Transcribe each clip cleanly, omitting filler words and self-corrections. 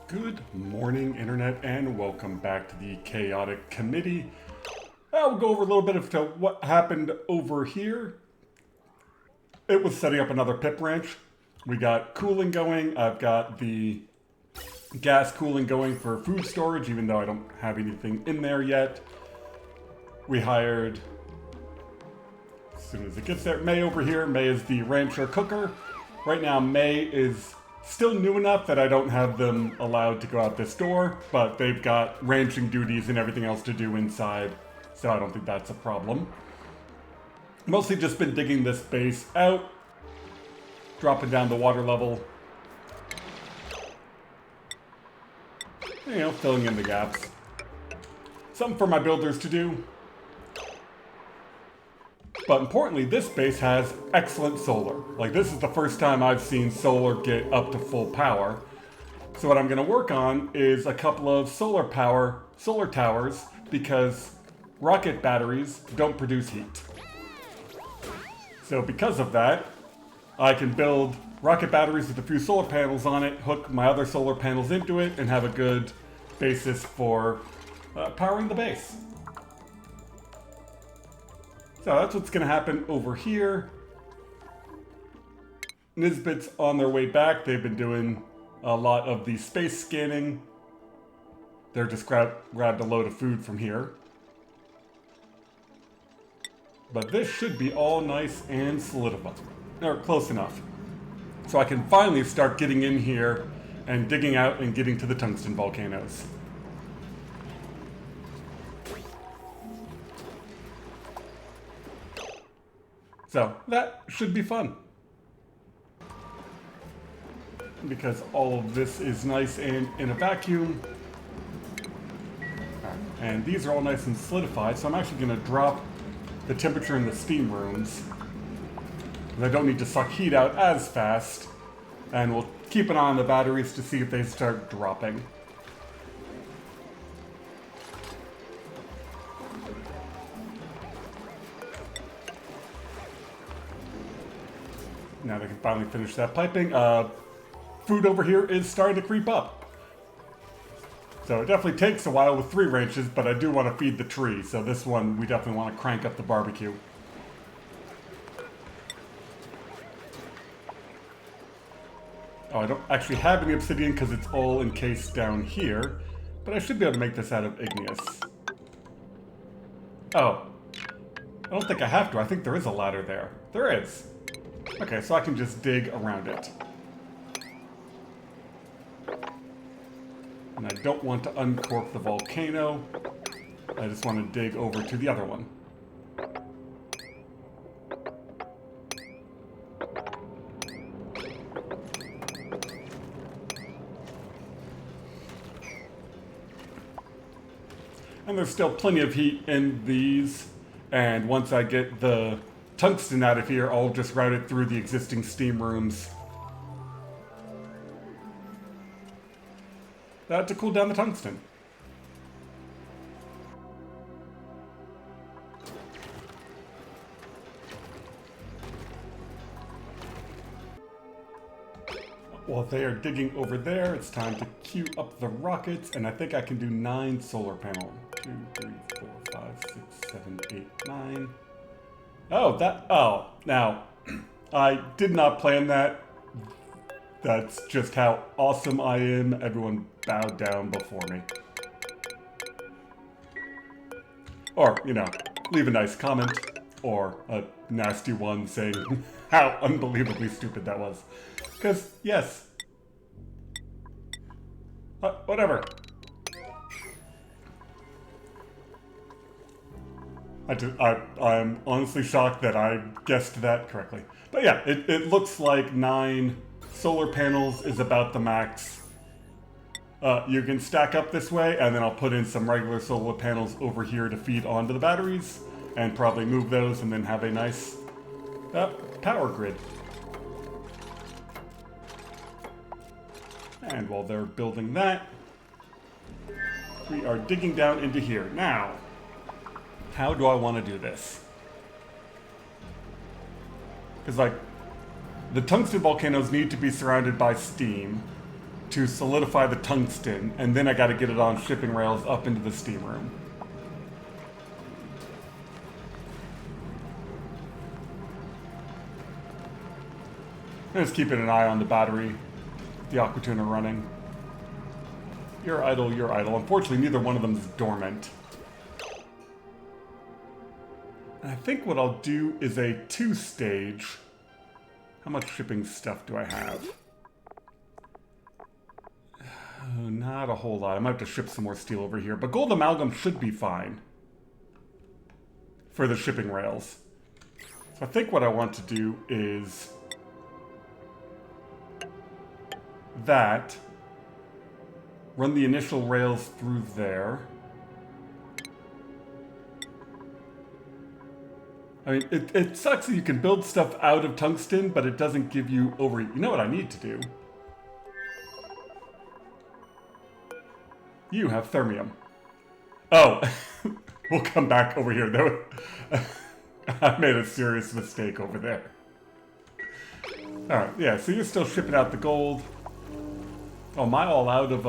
Good morning, Internet, and welcome back to the Chaotic Committee. I'll go over a little bit of what happened over here. It was setting up another pip ranch. We got cooling going. I've got the gas cooling going for food storage, even though I don't have anything in there yet. We hired, as soon as it gets there, May over here. May is the rancher cooker. Right now, May is still new enough that I don't have them allowed to go out this door, but they've got ranching duties and everything else to do inside, so I don't think that's a problem. Mostly just been digging this base out, dropping down the water level, filling in the gaps. Something for my builders to do. But importantly, this base has excellent solar. Like, this is the first time I've seen solar get up to full power. So what I'm going to work on is a couple of solar towers, because rocket batteries don't produce heat. So because of that, I can build rocket batteries with a few solar panels on it, hook my other solar panels into it, and have a good basis for powering the base. So that's what's going to happen over here. Nisbet's on their way back. They've been doing a lot of the space scanning. They're just grabbed a load of food from here. But this should be all nice and solidified, or close enough. So I can finally start getting in here and digging out and getting to the tungsten volcanoes. So that should be fun. Because all of this is nice and in a vacuum. And these are all nice and solidified, so I'm actually going to drop the temperature in the steam rooms. I don't need to suck heat out as fast. And we'll keep an eye on the batteries to see if they start dropping. Now they can finally finish that piping. Food over here is starting to creep up. So it definitely takes a while with 3 ranches, but I do want to feed the tree. So this one, we definitely want to crank up the barbecue. Oh, I don't actually have any obsidian because it's all encased down here. But I should be able to make this out of igneous. Oh. I don't think I have to. I think there is a ladder there. There is. Okay, so I can just dig around it. And I don't want to uncork the volcano. I just want to dig over to the other one. And there's still plenty of heat in these. And once I get the tungsten out of here, I'll just route it through the existing steam rooms. To cool down the tungsten. While they are digging over there, it's time to queue up the rockets, and I think I can do 9 solar panels. 2, 3, 4, 5, 6, 7, 8, 9. Oh, now, I did not plan that. That's just how awesome I am. Everyone bowed down before me. Or, leave a nice comment, or a nasty one saying how unbelievably stupid that was. Because, yes. Whatever. I'm honestly shocked that I guessed that correctly. But yeah, it looks like 9 solar panels is about the max. You can stack up this way, and then I'll put in some regular solar panels over here to feed onto the batteries, and probably move those, and then have a nice power grid. And while they're building that, we are digging down into here. Now, how do I want to do this? Because, the tungsten volcanoes need to be surrounded by steam. to solidify the tungsten, and then I got to get it on shipping rails up into the steam room. I'm just keeping an eye on the battery, the aqua tuner running. You're idle, you're idle. Unfortunately, neither one of them is dormant. And I think what I'll do is a 2-stage. How much shipping stuff do I have? Oh, not a whole lot. I might have to ship some more steel over here. But gold amalgam should be fine for the shipping rails. So I think what I want to do is that. Run the initial rails through there. I mean, it sucks that you can build stuff out of tungsten, but it doesn't give you overheat. You know what I need to do? You have thermium. Oh, we'll come back over here, though. I made a serious mistake over there. Alright, yeah, so you're still shipping out the gold. Oh, am I all out of,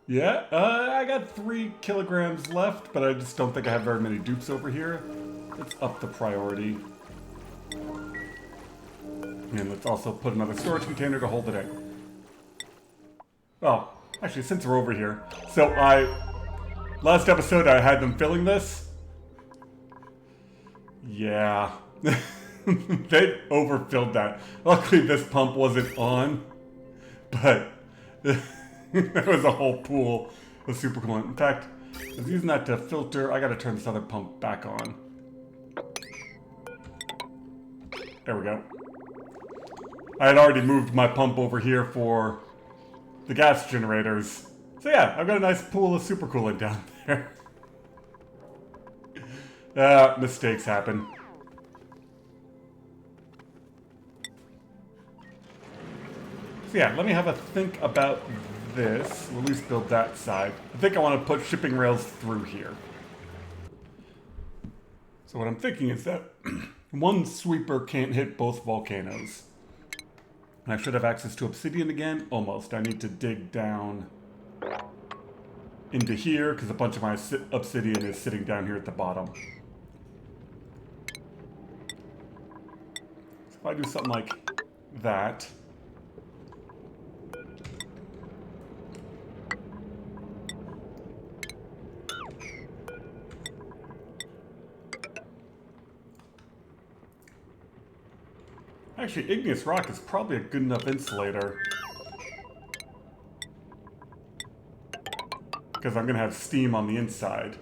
Yeah, I got 3 kilograms left, but I just don't think I have very many dupes over here. Let's up the priority. And let's also put another storage container to hold it in. Well, actually, since we're over here. So last episode I had them filling this. Yeah. They overfilled that. Luckily this pump wasn't on. But there was a whole pool of super coolant. In fact, I was using that to filter. I gotta turn this other pump back on. There we go. I had already moved my pump over here for the gas generators. So yeah, I've got a nice pool of super coolant down there. Mistakes happen. So yeah, let me have a think about this. We'll at least build that side. I think I want to put shipping rails through here. So what I'm thinking is that one sweeper can't hit both volcanoes. And I should have access to obsidian again. Almost. I need to dig down into here because a bunch of my obsidian is sitting down here at the bottom. So if I do something like that. Actually, igneous rock is probably a good enough insulator. Because I'm going to have steam on the inside.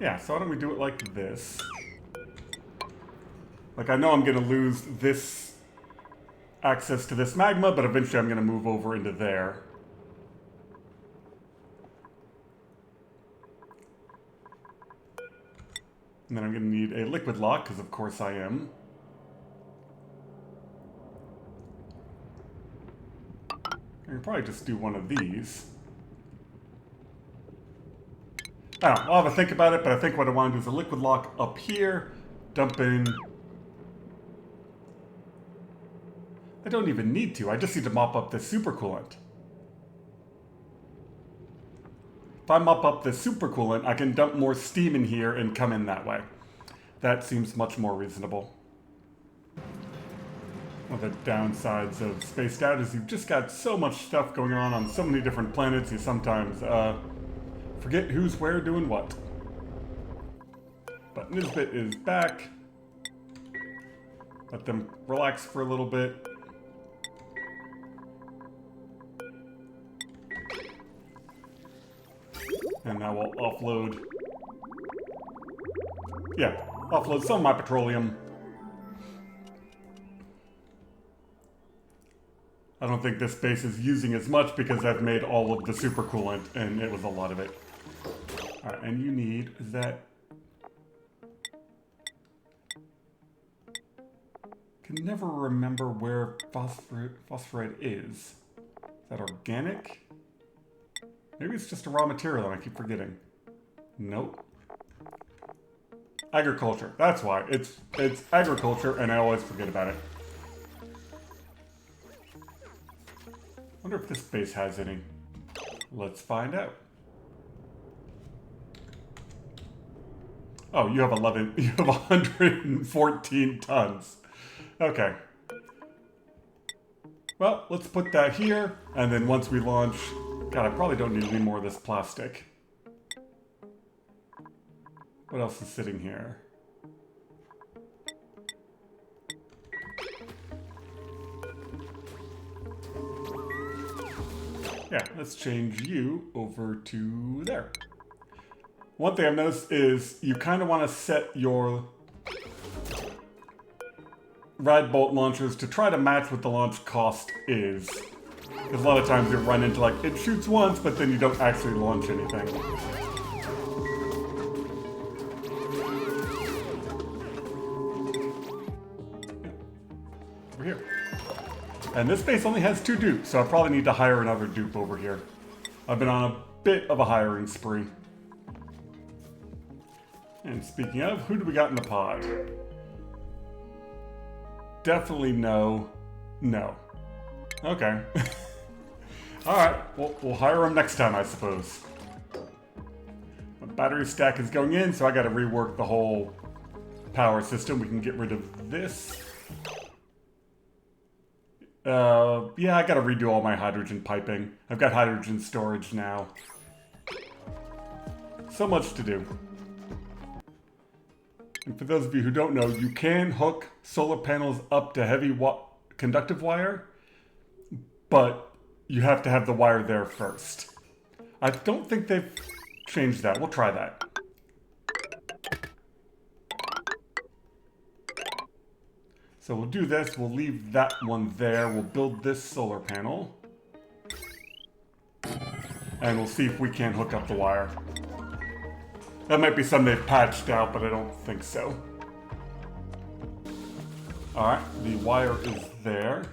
Yeah, so why don't we do it like this? Like, I know I'm going to lose this access to this magma, but eventually I'm going to move over into there. And then I'm going to need a liquid lock, because of course I am. I can probably just do one of these. I don't know, I'll have a think about it, but I think what I want to do is a liquid lock up here, dump in... I don't even need to, I just need to mop up this supercoolant. If I mop up the supercoolant, I can dump more steam in here and come in that way. That seems much more reasonable. One of the downsides of Spaced Out is you've just got so much stuff going on so many different planets, you sometimes forget who's where doing what. But Nisbet is back. Let them relax for a little bit. And now we'll offload. Yeah, offload some of my petroleum. I don't think this base is using as much because I've made all of the supercoolant, and it was a lot of it. Alright, and you need, is that... Can never remember where phosphorite is. Is that organic? Maybe it's just a raw material and I keep forgetting. Nope. Agriculture. That's why. It's agriculture and I always forget about it. Wonder if this base has any. Let's find out. Oh, you have 114 tons. Okay. Well, let's put that here, and then once we launch... God, I probably don't need any more of this plastic. What else is sitting here? Yeah, let's change you over to there. One thing I've noticed is you kind of want to set your rad bolt launchers to try to match what the launch cost is. Because a lot of times you run into like, it shoots once, but then you don't actually launch anything. Over here. And this base only has 2 dupes, so I probably need to hire another dupe over here. I've been on a bit of a hiring spree. And speaking of, who do we got in the pod? Definitely no. No. Okay. Alright, we'll hire him next time, I suppose. My battery stack is going in, so I gotta rework the whole power system. We can get rid of this. Yeah, I gotta redo all my hydrogen piping. I've got hydrogen storage now. So much to do. And for those of you who don't know, you can hook solar panels up to heavy conductive wire, but you have to have the wire there first. I don't think they've changed that. We'll try that. So we'll do this. We'll leave that one there. We'll build this solar panel. And we'll see if we can hook up the wire. That might be something they've patched out, but I don't think so. Alright, the wire is there.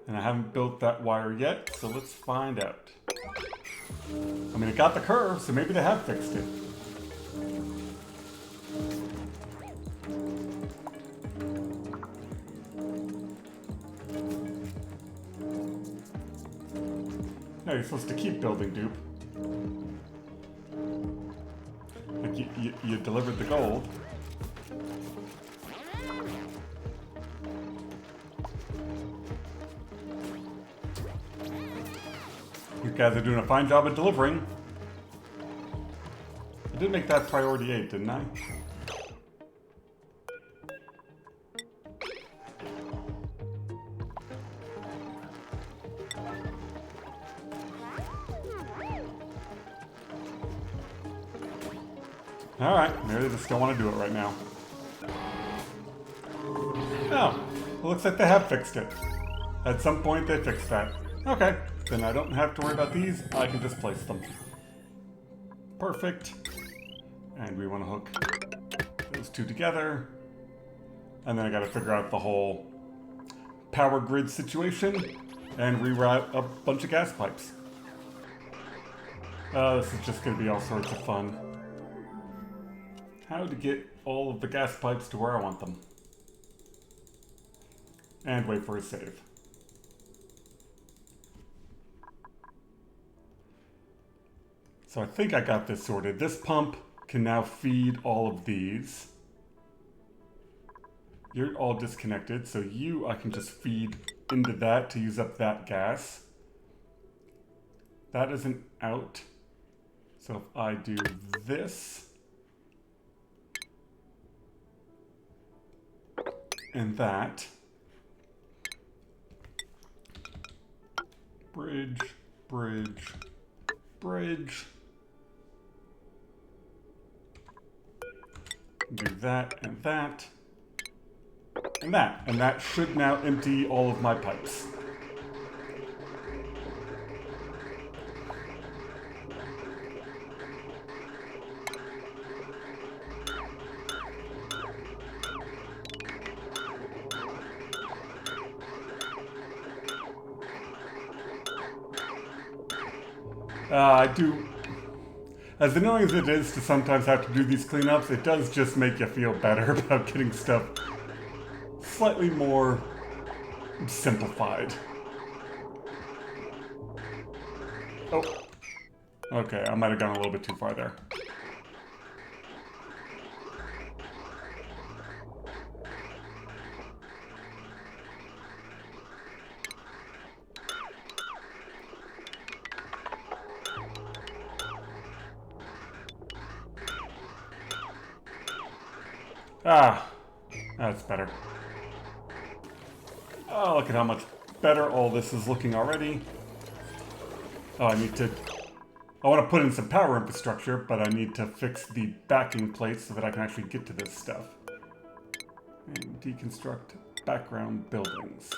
And I haven't built that wire yet, so let's find out. I mean, it got the curve, so maybe they have fixed it. No, you're supposed to keep building, dupe. Like, you delivered the gold. You guys are doing a fine job at delivering. I did make that priority 8, didn't I? Alright, maybe they just don't want to do it right now. Oh, it looks like they have fixed it. At some point they fixed that. Okay, then I don't have to worry about these, I can just place them. Perfect. And we want to hook those two together. And then I gotta figure out the whole power grid situation and reroute a bunch of gas pipes. This is just gonna be all sorts of fun. How to get all of the gas pipes to where I want them. And wait for a save. So I think I got this sorted. This pump can now feed all of these. You're all disconnected, so I can just feed into that to use up that gas. That isn't out. So if I do this, and that, bridge, bridge, bridge, do that and that, and that. And that should now empty all of my pipes. I do... As annoying as it is to sometimes have to do these cleanups, it does just make you feel better about getting stuff slightly more simplified. Oh. Okay, I might have gone a little bit too far there. Ah, that's better. Oh, look at how much better all this is looking already. Oh, I want to put in some power infrastructure, but I need to fix the backing plates so that I can actually get to this stuff. And deconstruct background buildings.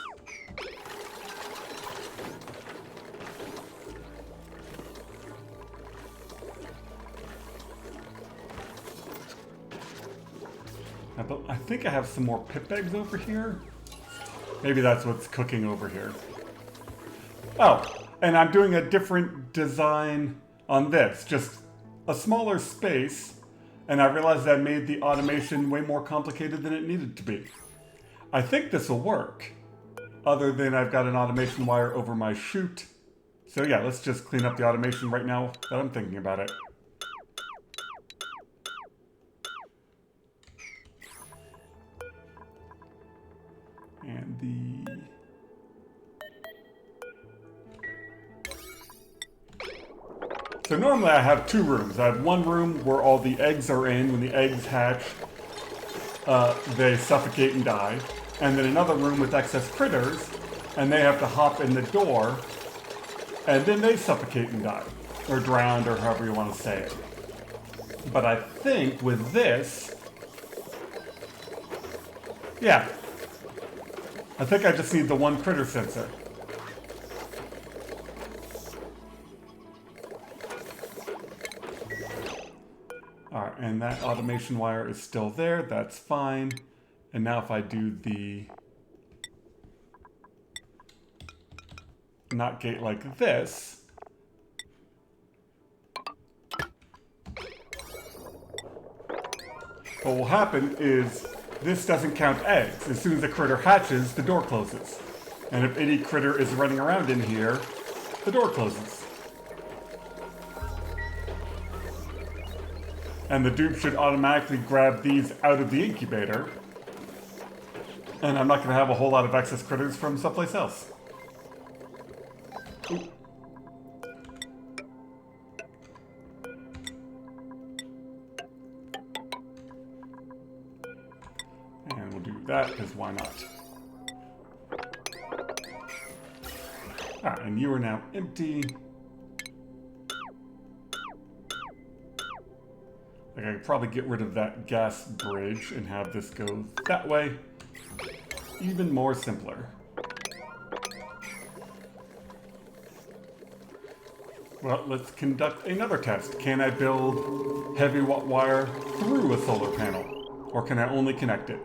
I think I have some more pip eggs over here. Maybe that's what's cooking over here. Oh, and I'm doing a different design on this. Just a smaller space, and I realized that made the automation way more complicated than it needed to be. I think this will work, other than I've got an automation wire over my chute. So yeah, let's just clean up the automation right now that I'm thinking about it. And So normally I have two rooms. I have one room where all the eggs are in. When the eggs hatch, they suffocate and die. And then another room with excess critters, and they have to hop in the door, and then they suffocate and die. Or drowned, or however you want to say it. But I think with this... Yeah. I think I just need the one critter sensor. Alright, and that automation wire is still there. That's fine. And now if I do the NOT gate like this, what will happen is this doesn't count eggs. As soon as the critter hatches, the door closes. And if any critter is running around in here, the door closes. And the dupe should automatically grab these out of the incubator. And I'm not going to have a whole lot of excess critters from someplace else. Ooh. And we'll do that, because why not? Alright, and you are now empty. Like, I could probably get rid of that gas bridge and have this go that way. Even more simpler. Well, let's conduct another test. Can I build heavy wire through a solar panel? Or can I only connect it?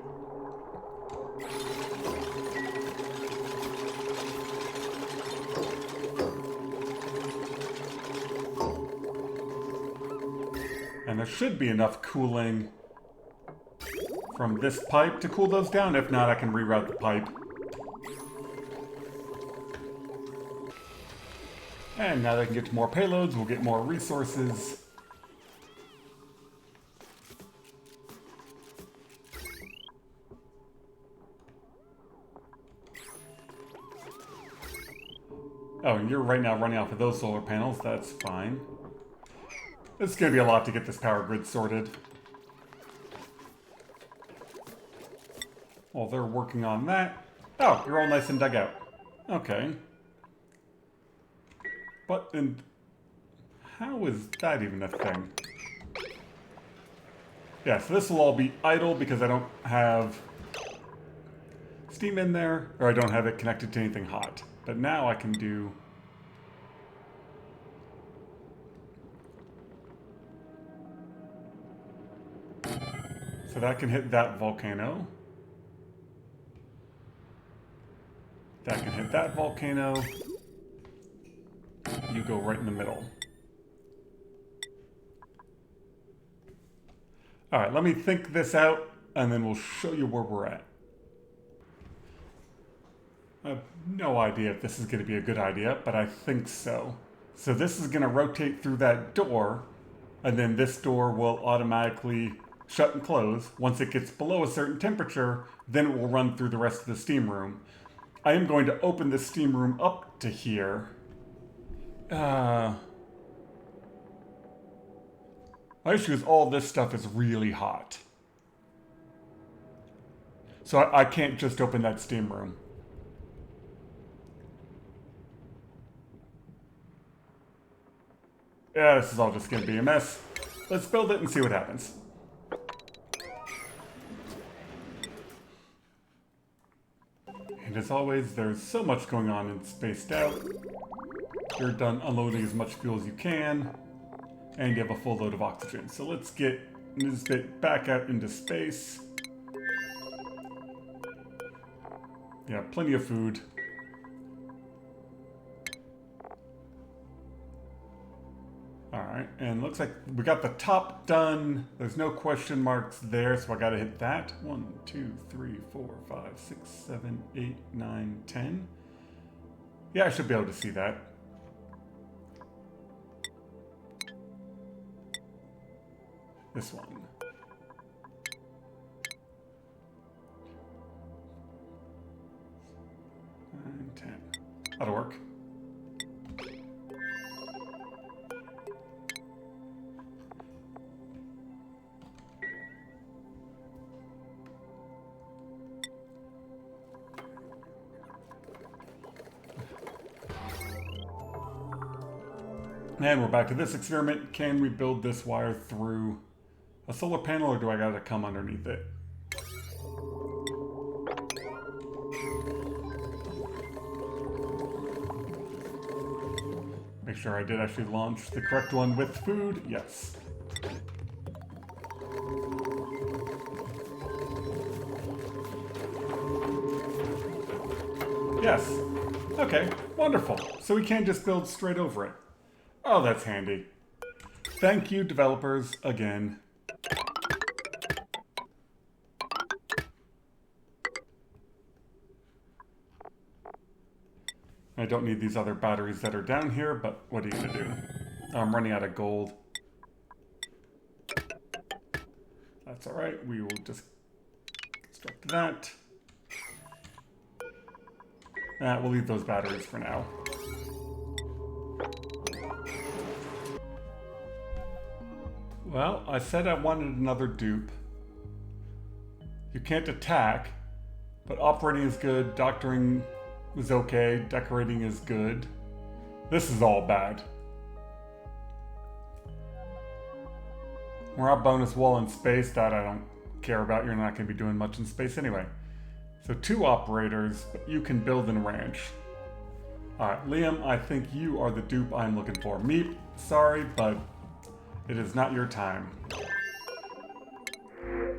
And there should be enough cooling from this pipe to cool those down. If not, I can reroute the pipe. And now that I can get to more payloads, we'll get more resources. Oh, and you're right now running off of those solar panels. That's fine. It's going to be a lot to get this power grid sorted. While they're working on that... Oh, you're all nice and dug out. Okay. But, and how is that even a thing? Yeah, so this will all be idle because I don't have steam in there, or I don't have it connected to anything hot. But now I can do... So that can hit that volcano. That can hit that volcano. You go right in the middle. All right, let me think this out, and then we'll show you where we're at. I have no idea if this is going to be a good idea, but I think so. So this is going to rotate through that door, and then this door will automatically shut and close. Once it gets below a certain temperature, then it will run through the rest of the steam room. I am going to open the steam room up to here. My issue is all this stuff is really hot. So I can't just open that steam room. Yeah, this is all just going to be a mess. Let's build it and see what happens. And as always, there's so much going on in Spaced Out. You're done unloading as much fuel as you can, and you have a full load of oxygen. So let's get this bit back out into space. Yeah, plenty of food. Alright, and looks like we got the top done. There's no question marks there, so I gotta hit that. 1, 2, 3, 4, 5, 6, 7, 8, 9, 10. Yeah, I should be able to see that. This one. 9, 10. That'll work. And we're back to this experiment. Can we build this wire through a solar panel, or do I gotta come underneath it? Make sure I did actually launch the correct one with food. Yes. Yes. Okay, wonderful. So we can't just build straight over it. Oh, that's handy. Thank you, developers, again. I don't need these other batteries that are down here, but what are you gonna do? I'm running out of gold. That's alright, we will just construct that. We'll leave those batteries for now. Well, I said I wanted another dupe. You can't attack, but operating is good, doctoring is okay, decorating is good. This is all bad. We're our bonus wall in space, that I don't care about. You're not going to be doing much in space anyway. So 2 operators, but you can build a ranch. Alright, Liam, I think you are the dupe I'm looking for. Meep, sorry, but it is not your time.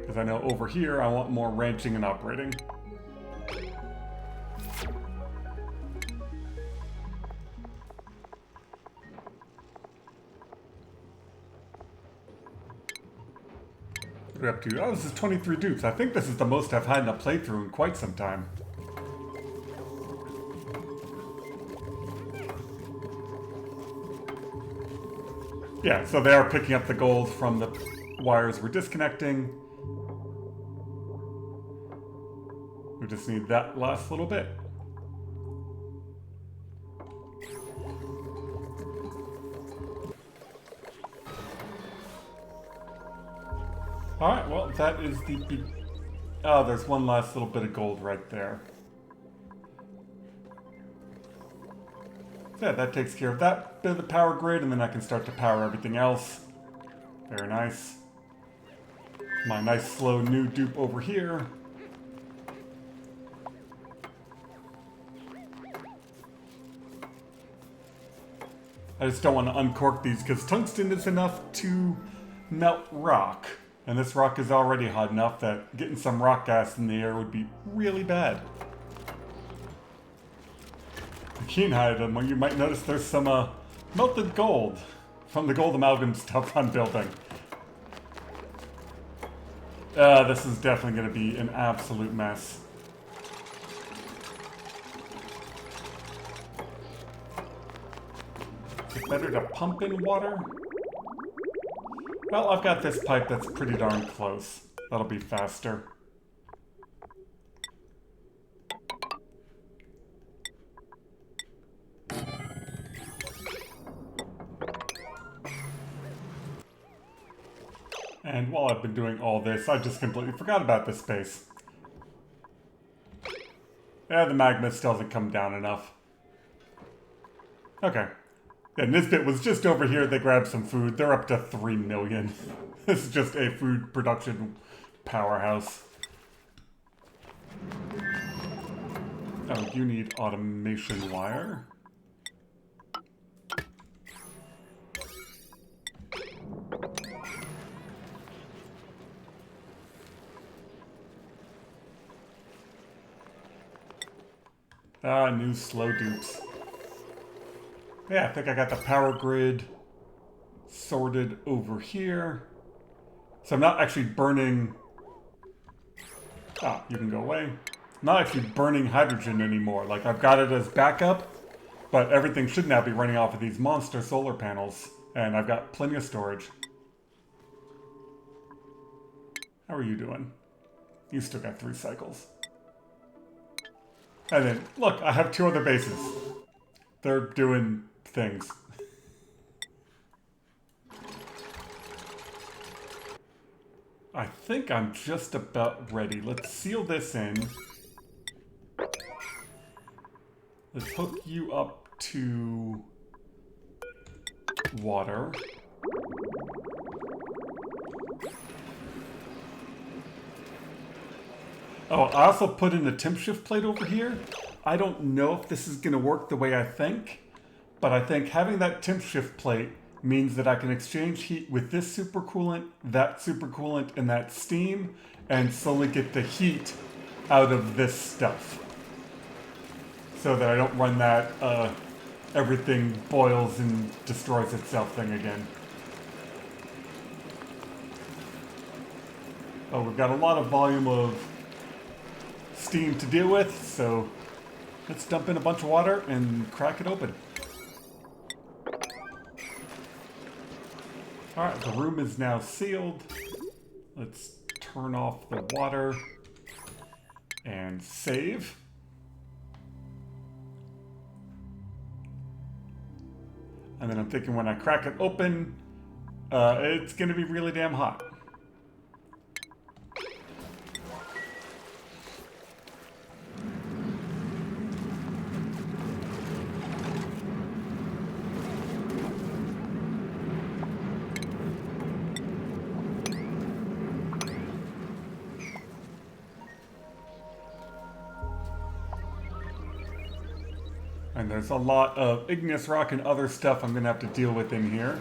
Because I know over here I want more ranching and operating. What are we up to? Oh, this is 23 dupes. I think this is the most I've had in a playthrough in quite some time. Yeah, so they are picking up the gold from the wires we're disconnecting. We just need that last little bit. Alright, well, that is the... Oh, there's one last little bit of gold right there. Yeah, that takes care of that bit of the power grid, and then I can start to power everything else. Very nice. My nice slow new dupe over here. I just don't want to uncork these because tungsten is enough to melt rock. And this rock is already hot enough that getting some rock gas in the air would be really bad. Keen item, well, you might notice there's some melted gold from the gold amalgam stuff I'm building. This is definitely going to be an absolute mess. Is it better to pump in water? Well, I've got this pipe that's pretty darn close. That'll be faster. And while I've been doing all this, I just completely forgot about this space. Yeah, the magma still hasn't come down enough. Okay. And this bit was just over here. They grabbed some food. They're up to 3 million. This is just a food production powerhouse. Oh, you need automation wire. Ah, new slow dupes. Yeah, I think I got the power grid sorted over here. So I'm not actually burning... Ah, you can go away. I'm not actually burning hydrogen anymore. Like, I've got it as backup, but everything should now be running off of these monster solar panels. And I've got plenty of storage. How are you doing? You still got 3 cycles. And then, look, I have 2 other bases. They're doing things. I think I'm just about ready. Let's seal this in. Let's hook you up to water. Oh, I also put in a temp shift plate over here. I don't know if this is going to work the way I think, but I think having that temp shift plate means that I can exchange heat with this supercoolant, and that steam, and slowly get the heat out of this stuff. So that I don't run that everything boils and destroys itself thing again. Oh, we've got a lot of volume of steam to deal with, so let's dump in a bunch of water and crack it open. Alright, the room is now sealed. Let's turn off the water and save. And then I'm thinking when I crack it open, it's going to be really damn hot. And there's a lot of igneous rock and other stuff I'm going to have to deal with in here.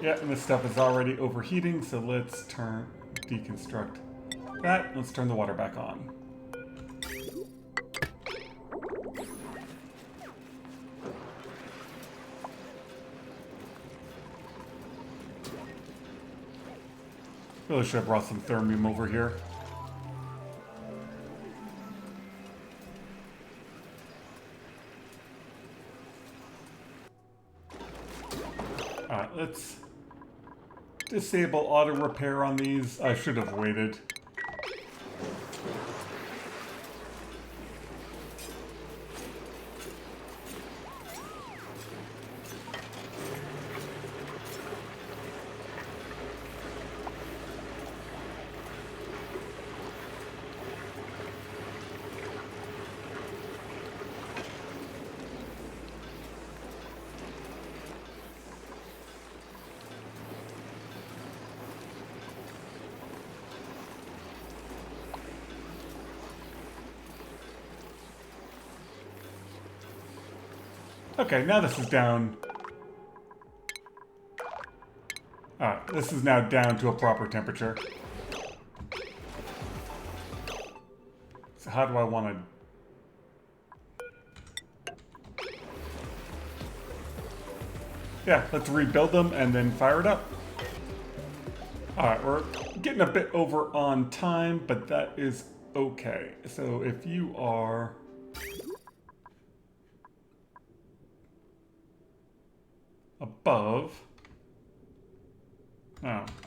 Yeah, and this stuff is already overheating, so let's deconstruct that. Let's turn the water back on. Really should have brought some thermium over here. Alright, let's disable auto repair on these. I should have waited. Okay, now this is down. This is now down to a proper temperature. So how do I want to... Yeah, let's rebuild them and then fire it up. Alright, we're getting a bit over on time, but that is okay. So if you are... above...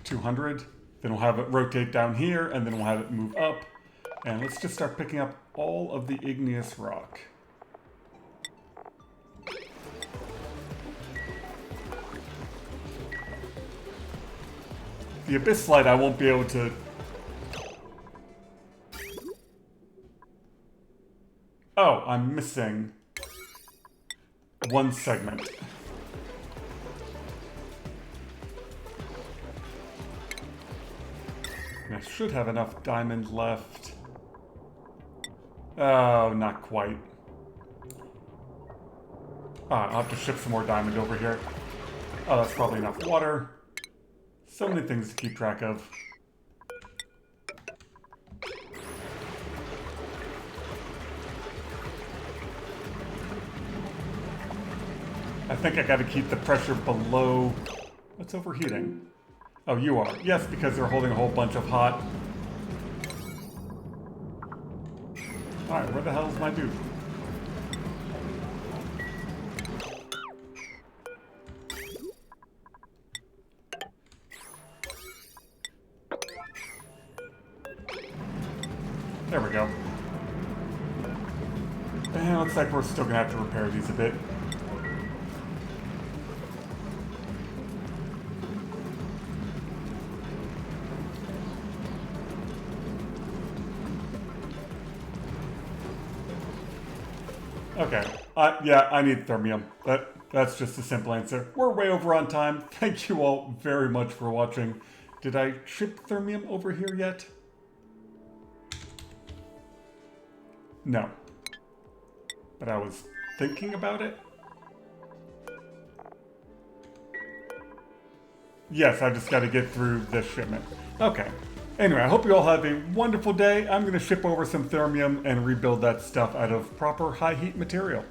200, then we'll have it rotate down here, and then we'll have it move up. And let's just start picking up all of the igneous rock. The abyss slide I won't be able to... Oh, I'm missing one segment. I should have enough diamond left. Oh, not quite. I'll have to ship some more diamond over here. Oh, that's probably enough water. So many things to keep track of. I think I gotta keep the pressure below... What's overheating? Oh, you are. Yes, because they're holding a whole bunch of hot. Alright, where the hell is my dude? There we go. And looks like we're still gonna have to repair these a bit. Okay. Yeah, I need thermium. That's just a simple answer. We're way over on time. Thank you all very much for watching. Did I ship thermium over here yet? No. But I was thinking about it. Yes, I just got to get through this shipment. Okay. Anyway, I hope you all have a wonderful day. I'm going to ship over some thermium and rebuild that stuff out of proper high heat material.